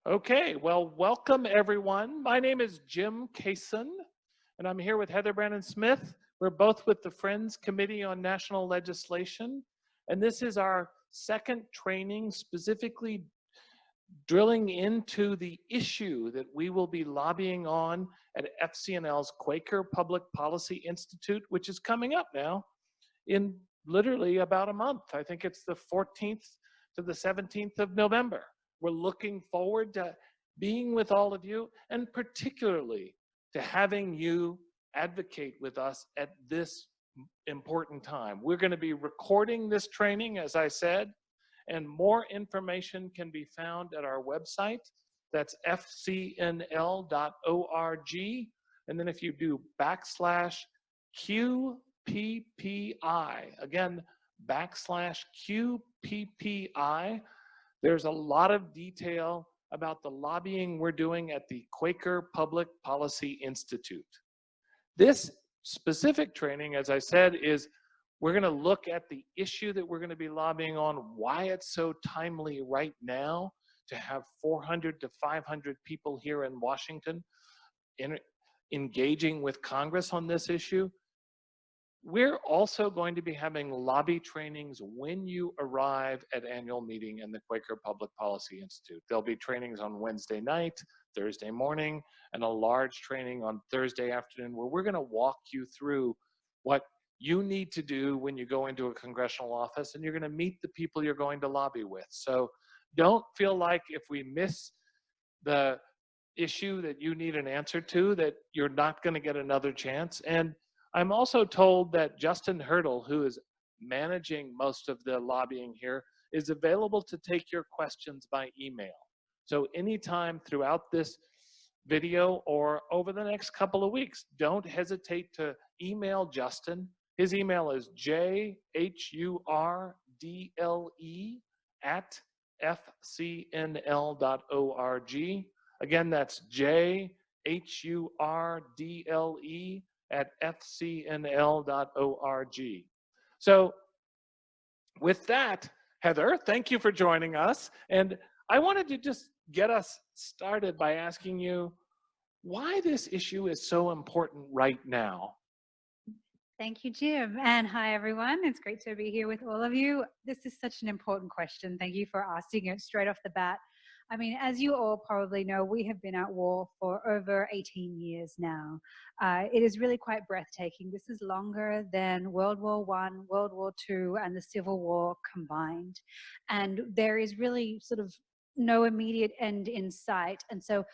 Okay, well, welcome everyone. My name is Jim Cason, and I'm here with Heather Brandon Smith. We're both with the Friends Committee on National Legislation, and this is our second training specifically drilling into the issue that we will be lobbying on at FCNL's Quaker Public Policy Institute, which is coming up now in literally about a month. I think it's the 14th to the 17th of November. We're looking forward to being with all of you, and particularly to having you advocate with us at this important time. We're going to be recording this training, as I said, and more information can be found at our website. That's fcnl.org. And then if you do /QPPI, again, /QPPI, there's a lot of detail about the lobbying we're doing at the Quaker Public Policy Institute. This specific training, as I said, is we're going to look at the issue that we're going to be lobbying on, why it's so timely right now to have 400 to 500 people here in Washington engaging with Congress on this issue. We're also going to be having lobby trainings when you arrive at annual meeting in the Quaker Public Policy Institute. There'll be trainings on Wednesday night, Thursday morning, and a large training on Thursday afternoon where we're going to walk you through what you need to do when you go into a congressional office, and you're going to meet the people you're going to lobby with. So don't feel like if we miss the issue that you need an answer to, that you're not going to get another chance. And I'm also told that Justin Hurdle, who is managing most of the lobbying here, is available to take your questions by email. So anytime throughout this video or over the next couple of weeks, don't hesitate to email Justin. His email is jhurdle@fcnl.org. Again, that's jhurdle@fcnl.org. So with that, Heather, thank you for joining us. And I wanted to just get us started by asking you why this issue is so important right now. Thank you, Jim. And hi, everyone. It's great to be here with all of you. This is such an important question. Thank you for asking it straight off the bat. I mean, as you all probably know, we have been at war for over 18 years now. It is really quite breathtaking. This is longer than World War I, World War II, and the Civil War combined. And there is really sort of no immediate end in sight. And so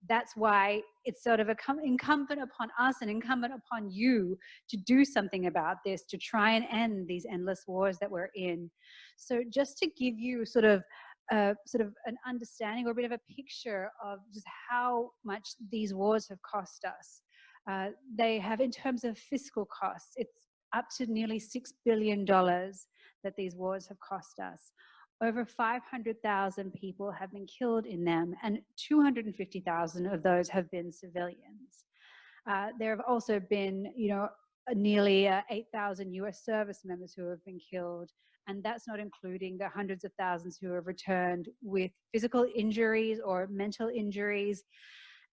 that's why it's sort of incumbent upon us and incumbent upon you to do something about this, to try and end these endless wars that we're in. So just to give you sort of an understanding or a bit of a picture of just how much these wars have cost us. They have, in terms of fiscal costs, it's up to nearly $6 billion that these wars have cost us. Over 500,000 people have been killed in them, and 250,000 of those have been civilians. There have also been, nearly 8,000 US service members who have been killed, and that's not including the hundreds of thousands who have returned with physical injuries or mental injuries.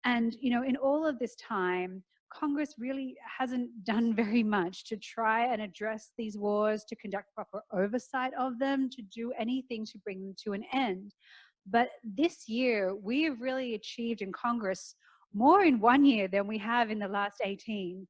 And, in all of this time, Congress really hasn't done very much to try and address these wars, to conduct proper oversight of them, to do anything to bring them to an end. But this year, we have really achieved in Congress more in 1 year than we have in the last 18.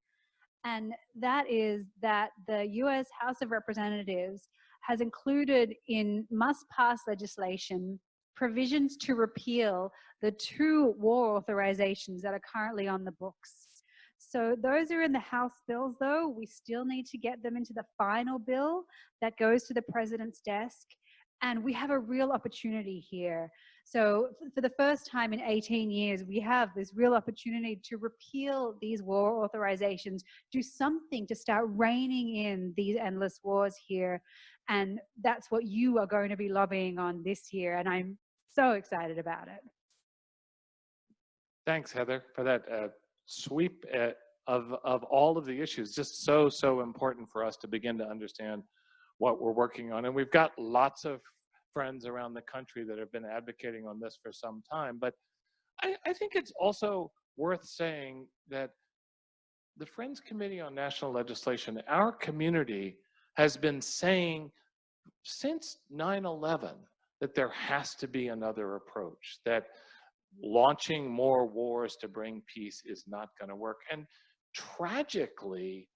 And that is that the US House of Representatives has included in must-pass legislation provisions to repeal the 2 war authorizations that are currently on the books. So those are in the House bills, though. We still need to get them into the final bill that goes to the president's desk. And we have a real opportunity here. So for the first time in 18 years, we have this real opportunity to repeal these war authorizations, do something to start reining in these endless wars here. And that's what you are going to be lobbying on this year. And I'm so excited about it. Thanks, Heather, for that sweep of all of the issues. Just so important for us to begin to understand what we're working on. And we've got lots of friends around the country that have been advocating on this for some time. But I think it's also worth saying that the Friends Committee on National Legislation, our community has been saying since 9/11 that there has to be another approach, that launching more wars to bring peace is not going to work. And tragically,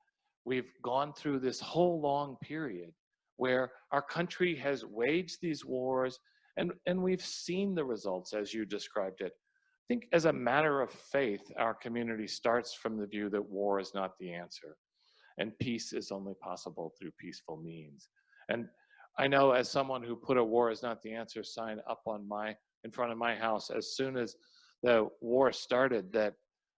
we've gone through this whole long period where our country has waged these wars, and we've seen the results as you described it. I think as a matter of faith, our community starts from the view that war is not the answer, and peace is only possible through peaceful means. And I know, as someone who put a "war is not the answer" sign up on in front of my house as soon as the war started, that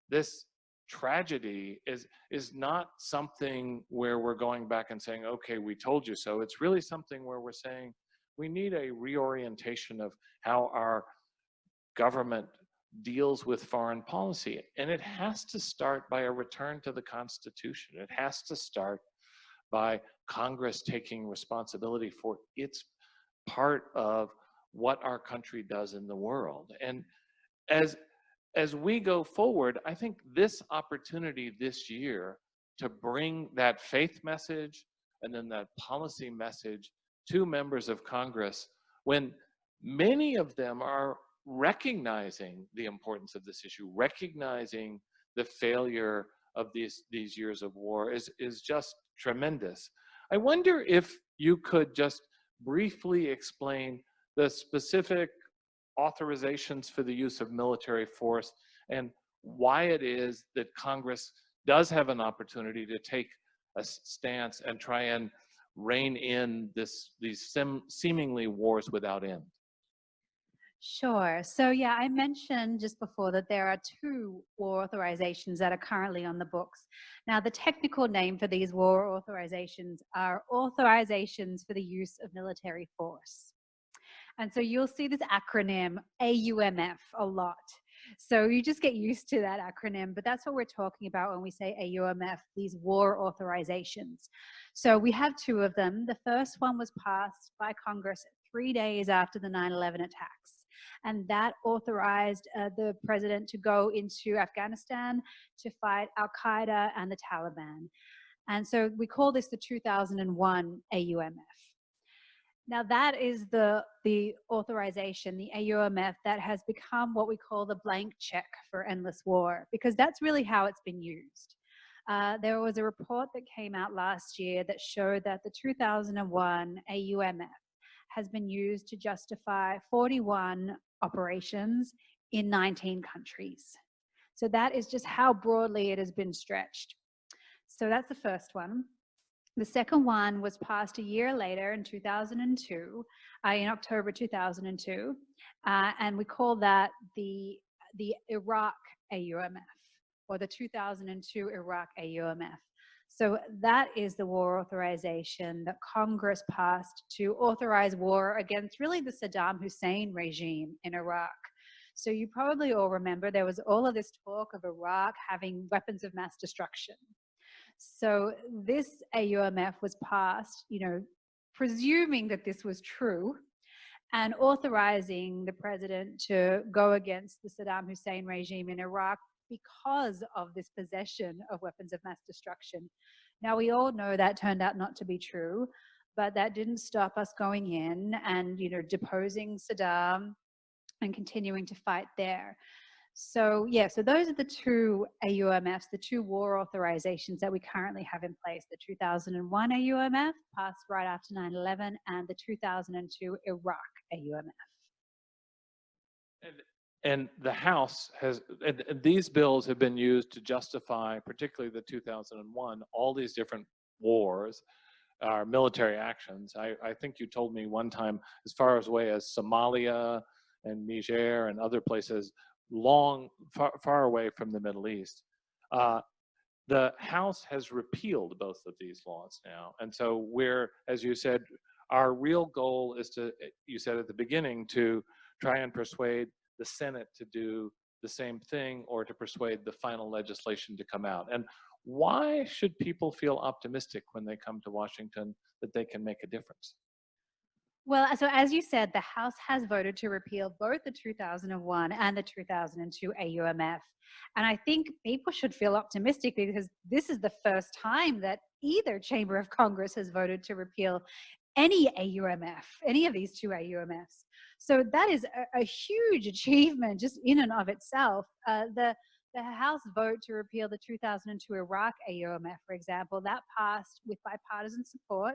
this tragedy is not something where we're going back and saying, okay, we told you so. It's really something where we're saying we need a reorientation of how our government deals with foreign policy. And it has to start by a return to the Constitution. It has to start by Congress taking responsibility for its part of what our country does in the world. And as we go forward, I think this opportunity this year to bring that faith message and then that policy message to members of Congress, when many of them are recognizing the importance of this issue, recognizing the failure of these years of war, is just tremendous. I wonder if you could just briefly explain the specific authorizations for the use of military force and why it is that Congress does have an opportunity to take a stance and try and rein in these seemingly wars without end. Sure. So yeah, I mentioned just before that there are 2 war authorizations that are currently on the books. Now, the technical name for these war authorizations are authorizations for the use of military force. And so you'll see this acronym AUMF a lot. So you just get used to that acronym, but that's what we're talking about when we say AUMF, these war authorizations. So we have 2 of them. The first one was passed by Congress 3 days after the 9/11 attacks. And that authorized the president to go into Afghanistan to fight Al-Qaeda and the Taliban. And so we call this the 2001 AUMF. Now that is the authorization, the AUMF, that has become what we call the blank check for endless war, because that's really how it's been used. There was a report that came out last year that showed that the 2001 AUMF has been used to justify 41 operations in 19 countries. So that is just how broadly it has been stretched. So that's the first one. The second one was passed a year later in 2002, in October 2002, and we call that the Iraq AUMF, or the 2002 Iraq AUMF. So that is the war authorization that Congress passed to authorize war against really the Saddam Hussein regime in Iraq. So you probably all remember there was all of this talk of Iraq having weapons of mass destruction. So this AUMF was passed, presuming that this was true, and authorizing the president to go against the Saddam Hussein regime in Iraq because of this possession of weapons of mass destruction. Now, we all know that turned out not to be true, but that didn't stop us going in and, deposing Saddam and continuing to fight there. So yeah, so those are the 2 AUMFs, the 2 war authorizations that we currently have in place, the 2001 AUMF, passed right after 9/11, and the 2002 Iraq AUMF. And the House has, and these bills have been used to justify, particularly the 2001, all these different wars, military actions. I think you told me one time, as far away as Somalia and Niger and other places, far away from the Middle East. The House has repealed both of these laws now. And so as you said, our real goal is to, you said at the beginning, to try and persuade the Senate to do the same thing, or to persuade the final legislation to come out. And why should people feel optimistic when they come to Washington that they can make a difference? Well, so as you said, the House has voted to repeal both the 2001 and the 2002 AUMF. And I think people should feel optimistic because this is the first time that either chamber of Congress has voted to repeal any AUMF, any of these two AUMFs. So that is a huge achievement just in and of itself. The House vote to repeal the 2002 Iraq AUMF, for example, that passed with bipartisan support.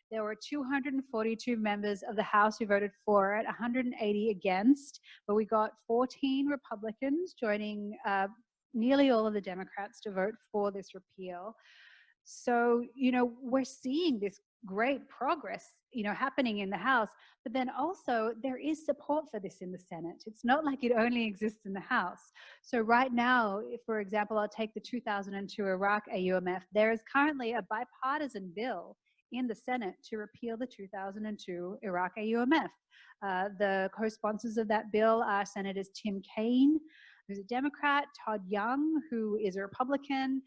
There were 242 members of the House who voted for it, 180 against, but we got 14 Republicans joining nearly all of the Democrats to vote for this repeal. So, we're seeing this great progress, happening in the House, but then also there is support for this in the Senate. It's not like it only exists in the House. So right now, if, for example, I'll take the 2002 Iraq AUMF, there is currently a bipartisan bill in the Senate to repeal the 2002 Iraq AUMF. The co-sponsors of that bill are Senators Tim Kaine, who's a Democrat, Todd Young, who is a Republican,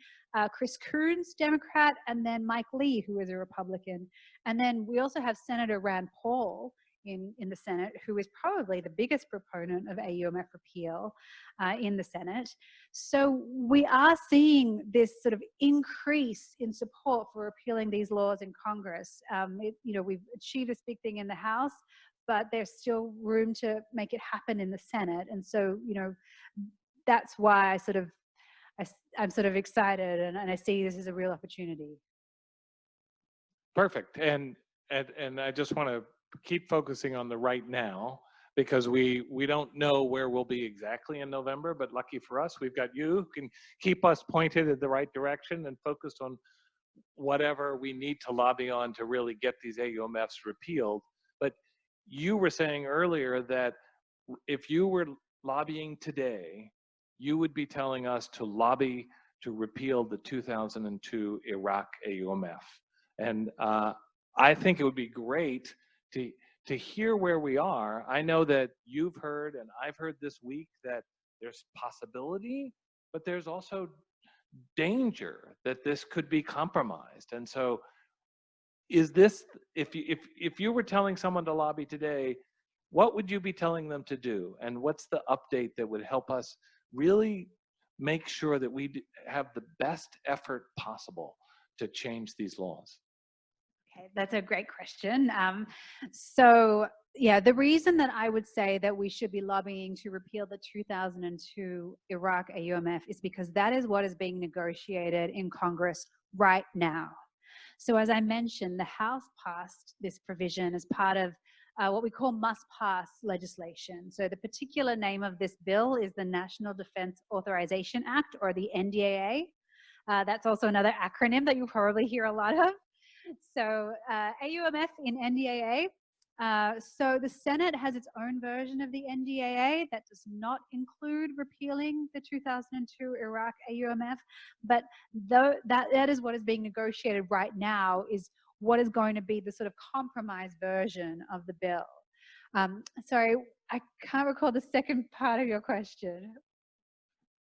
Chris Coons, Democrat, and then Mike Lee, who is a Republican. And then we also have Senator Rand Paul in the Senate, who is probably the biggest proponent of AUMF repeal in the Senate. So we are seeing this sort of increase in support for repealing these laws in Congress. We've achieved this big thing in the House, but there's still room to make it happen in the Senate. And so, that's why I'm sort of excited and I see this as a real opportunity. Perfect. And I just want to keep focusing on the right now, because we don't know where we'll be exactly in November, but lucky for us, we've got you who can keep us pointed in the right direction and focused on whatever we need to lobby on to really get these AUMFs repealed. But you were saying earlier that if you were lobbying today, you would be telling us to lobby to repeal the 2002 Iraq AUMF. And I think it would be great to hear where we are. I know that you've heard, and I've heard this week, that there's possibility, but there's also danger that this could be compromised. And so is this, if you were telling someone to lobby today, what would you be telling them to do? And what's the update that would help us really make sure that we have the best effort possible to change these laws? Okay, that's a great question. So yeah, the reason that I would say that we should be lobbying to repeal the 2002 Iraq AUMF is because that is what is being negotiated in Congress right now. So as I mentioned, the House passed this provision as part of what we call must-pass legislation. So the particular name of this bill is the National Defense Authorization Act, or the NDAA. That's also another acronym that you'll probably hear a lot of. So AUMF in NDAA. So the Senate has its own version of the NDAA that does not include repealing the 2002 Iraq AUMF, but that is what is being negotiated right now, is what is going to be the sort of compromise version of the bill. Sorry, I can't recall the second part of your question.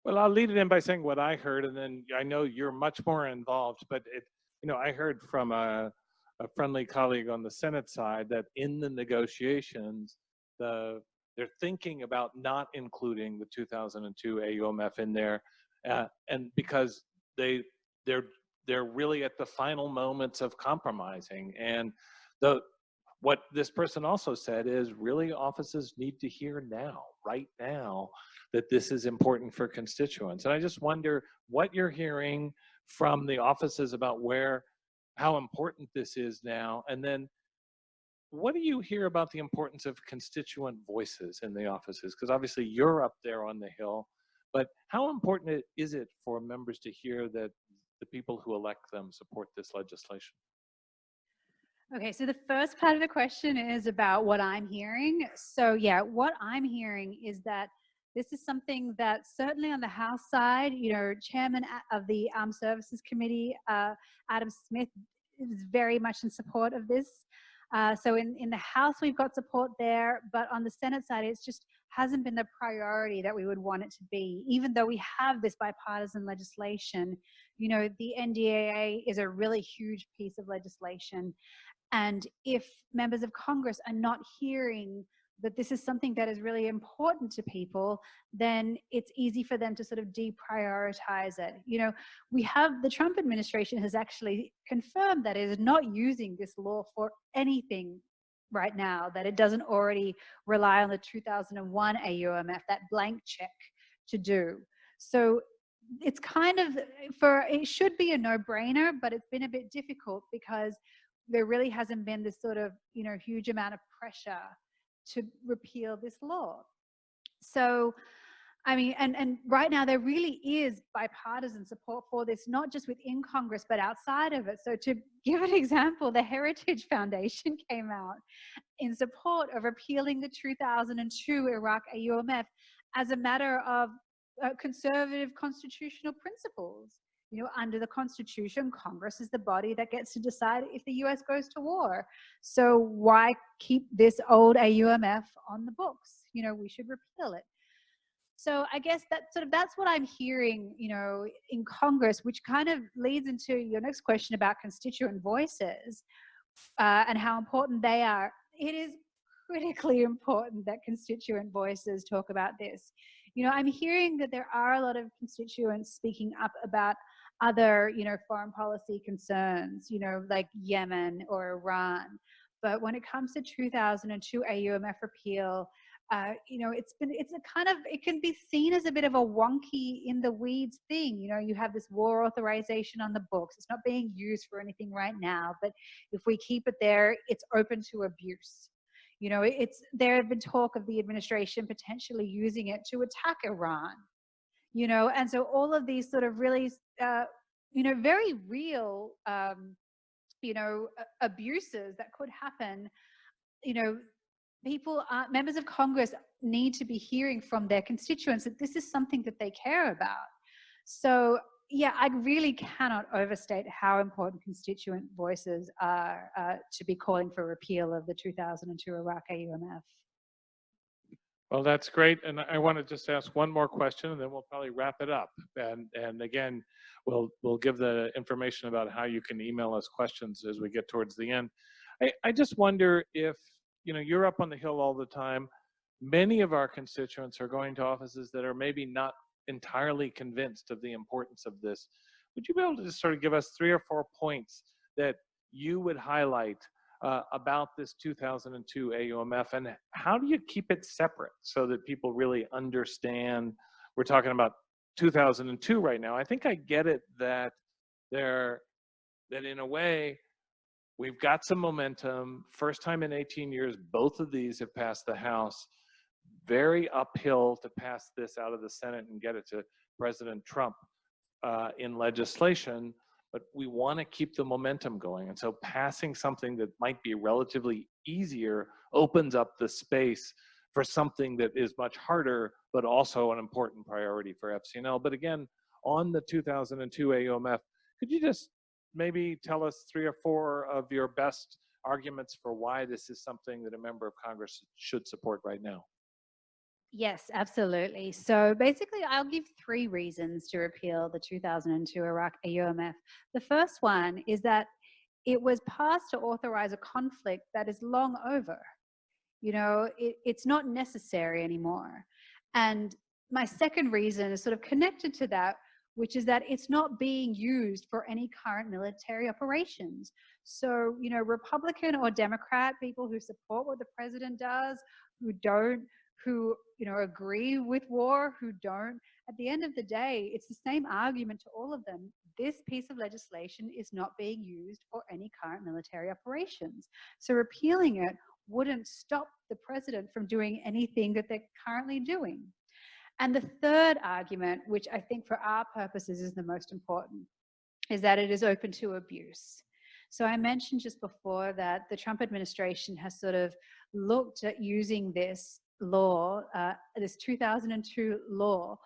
Well, I'll lead it in by saying what I heard, and then I know you're much more involved, but I heard from a friendly colleague on the Senate side that in the negotiations, they're thinking about not including the 2002 AUMF in there, and because they're really at the final moments of compromising. And what this person also said is really offices need to hear now, right now, that this is important for constituents. And I just wonder what you're hearing from the offices about how important this is now, and then what do you hear about the importance of constituent voices in the offices? Because obviously you're up there on the Hill, but how important is it for members to hear that the people who elect them support this legislation? Okay, so the first part of the question is about what I'm hearing. So yeah, what I'm hearing is that this is something that certainly on the House side, Chairman of the Armed Services Committee, Adam Smith, is very much in support of this. So in the House, we've got support there, but on the Senate side, it's just hasn't been the priority that we would want it to be. Even though we have this bipartisan legislation, the NDAA is a really huge piece of legislation. And if members of Congress are not hearing that this is something that is really important to people, then it's easy for them to sort of deprioritize it. You know, the Trump administration has actually confirmed that it is not using this law for anything right now, that it doesn't already rely on the 2001 AUMF, that blank check to do. So it's kind of, it should be a no-brainer, but it's been a bit difficult because there really hasn't been this sort of, huge amount of pressure to repeal this law. So, I mean, and right now there really is bipartisan support for this, not just within Congress, but outside of it. So to give an example, the Heritage Foundation came out in support of repealing the 2002 Iraq AUMF as a matter of conservative constitutional principles. Under the Constitution, Congress is the body that gets to decide if the US goes to war. So why keep this old AUMF on the books? We should repeal it. So I guess that's what I'm hearing, in Congress, which kind of leads into your next question about constituent voices and how important they are. It is critically important that constituent voices talk about this. I'm hearing that there are a lot of constituents speaking up about other, foreign policy concerns, like Yemen or Iran. But when it comes to 2002 AUMF repeal, it can be seen as a bit of a wonky in the weeds thing. You have this war authorization on the books. It's not being used for anything right now, but if we keep it there, it's open to abuse. There have been talk of the administration potentially using it to attack Iran, and so all of these sort of really, very real, abuses that could happen. Members of Congress need to be hearing from their constituents that this is something that they care about. So yeah, I really cannot overstate how important constituent voices are to be calling for repeal of the 2002 Iraq AUMF. Well, that's great. And I want to just ask one more question, and then we'll probably wrap it up. And again, we'll give the information about how you can email us questions as we get towards the end. I just wonder if, you're up on the Hill all the time. Many of our constituents are going to offices that are maybe not entirely convinced of the importance of this. Would you be able to just sort of give us 3 or 4 points that you would highlight about this 2002 AUMF, and how do you keep it separate so that people really understand? We're talking about 2002 right now. I think I get it that in a way we've got some momentum. First time in 18 years, both of these have passed the House. Very uphill to pass this out of the Senate and get it to President Trump in legislation, but we want to keep the momentum going. And so passing something that might be relatively easier opens up the space for something that is much harder, but also an important priority for FCNL. But again, on the 2002 AUMF, could you just maybe tell us 3 or 4 of your best arguments for why this is something that a member of Congress should support right now? Yes, absolutely. So basically, I'll give 3 reasons to repeal the 2002 Iraq AUMF. The first one is that it was passed to authorize a conflict that is long over. It's not necessary anymore. And my second reason is sort of connected to that, which is that it's not being used for any current military operations. So, Republican or Democrat, people who support what the president does, who don't, who agree with war, who don't, at the end of the day, it's the same argument to all of them. This piece of legislation is not being used for any current military operations. So repealing it wouldn't stop the president from doing anything that they're currently doing. And the third argument, which I think for our purposes is the most important, is that it is open to abuse. So I mentioned just before that the Trump administration has sort of looked at using this law, this 2002 law,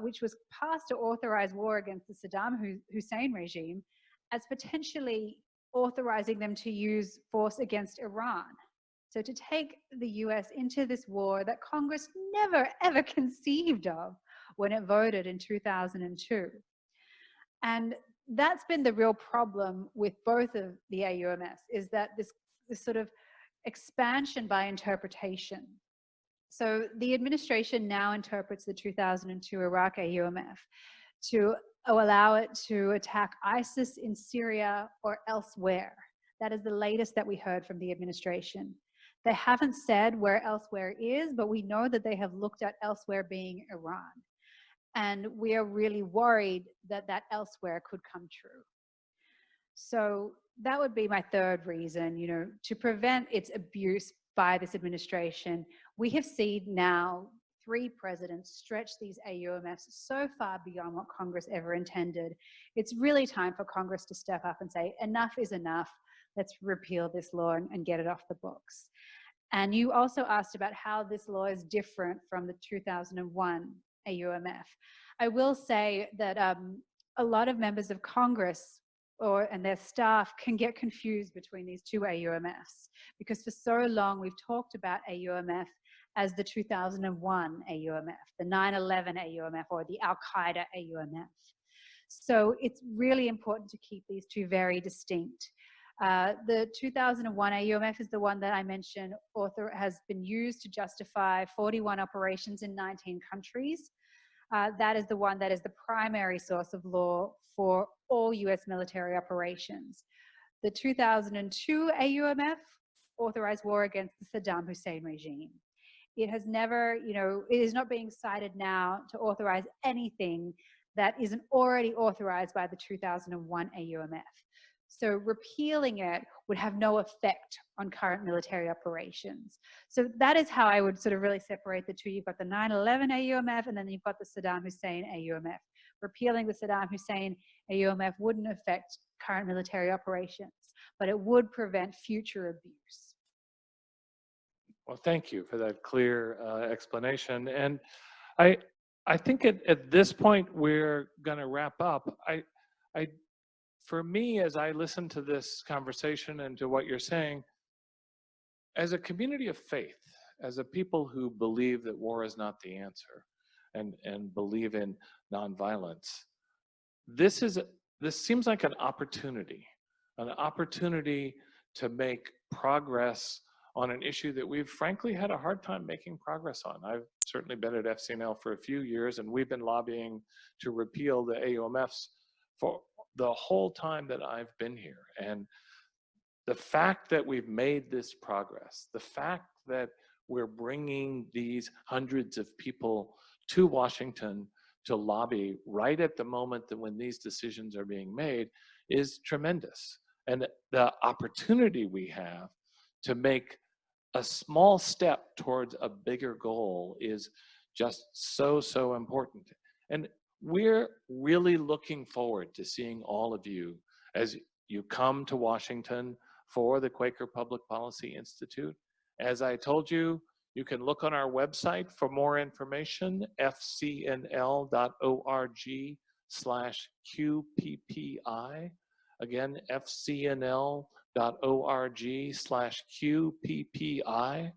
which was passed to authorize war against the Saddam Hussein regime, as potentially authorizing them to use force against Iran. So to take the US into this war that Congress never, ever conceived of when it voted in 2002. And that's been the real problem with both of the AUMFs, is that this sort of expansion by interpretation. So the administration now interprets the 2002 Iraq AUMF to allow it to attack ISIS in Syria or elsewhere. That is the latest that we heard from the administration. They haven't said where elsewhere is, but we know that they have looked at elsewhere being Iran. And we are really worried that that elsewhere could come true. So that would be my third reason, you know, to prevent its abuse by this administration. We have seen now 3 presidents stretch these AUMFs so far beyond what Congress ever intended. It's really time for Congress to step up and say, enough is enough. Let's repeal this law and get it off the books. And you also asked about how this law is different from the 2001 AUMF. I will say that a lot of members of Congress and their staff can get confused between these 2 AUMFs, because for so long we've talked about AUMF as the 2001 AUMF, the 9/11 AUMF, or the Al-Qaeda AUMF. So it's really important to keep these 2 very distinct. The 2001 AUMF is the one that I mentioned has been used to justify 41 operations in 19 countries. That is the one that is the primary source of law for all US military operations. The 2002 AUMF authorized war against the Saddam Hussein regime. It has never, you know, it is not being cited now to authorize anything that isn't already authorized by the 2001 AUMF. So repealing it would have no effect on current military operations. So that is how I would sort of really separate the 2. You've got the 9/11 AUMF, and then you've got the Saddam Hussein AUMF. Repealing the Saddam Hussein AUMF wouldn't affect current military operations, but it would prevent future abuse. Well, thank you for that clear explanation. And I think at this point we're going to wrap up. For me, as I listen to this conversation and to what you're saying, as a community of faith, as a people who believe that war is not the answer and believe in nonviolence, this seems like an opportunity to make progress on an issue that we've frankly had a hard time making progress on. I've certainly been at FCNL for a few years, and we've been lobbying to repeal the AUMFs for the whole time that I've been here. And the fact that we've made this progress, the fact that we're bringing these hundreds of people to Washington to lobby right at the moment that when these decisions are being made is tremendous. And the opportunity we have to make a small step towards a bigger goal is just so important. And we're really looking forward to seeing all of you as you come to Washington for the Quaker Public Policy Institute. As I told you, you can look on our website for more information, fcnl.org/QPPI. Again, fcnl.org/QPPI.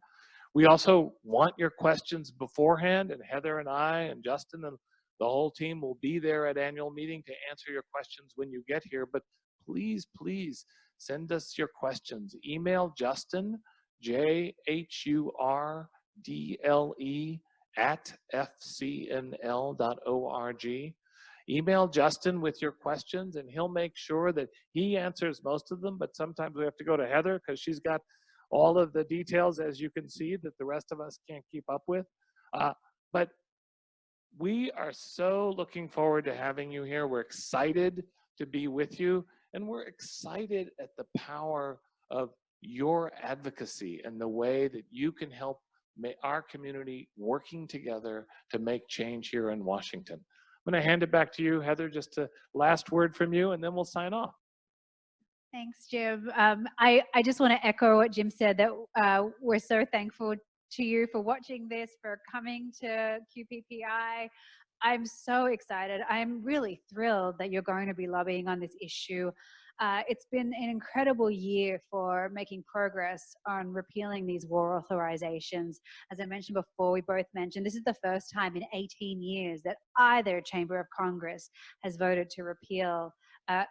We also want your questions beforehand, and Heather and I and Justin and the whole team will be there at annual meeting to answer your questions when you get here. But please send us your questions. Email Justin, JHURDLE @fcnl.org. Email Justin with your questions, and he'll make sure that he answers most of them, but sometimes we have to go to Heather because she's got all of the details, as you can see, that the rest of us can't keep up with. But we are so looking forward to having you here. We're excited to be with you, and we're excited at the power of your advocacy and the way that you can help our community working together to make change here in Washington. I'm going to hand it back to you, Heather, just a last word from you, and then we'll sign off. Thanks, Jim. I just want to echo what Jim said, that we're so thankful to you for watching this, for coming to QPPI. I'm so excited. I'm really thrilled that you're going to be lobbying on this issue. It's been an incredible year for making progress on repealing these war authorizations. As I mentioned before, we both mentioned this is the first time in 18 years that either chamber of Congress has voted to repeal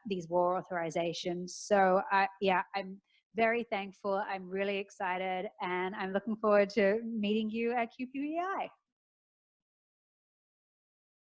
these war authorizations. So yeah, I'm very thankful. I'm really excited, and I'm looking forward to meeting you at QPEI.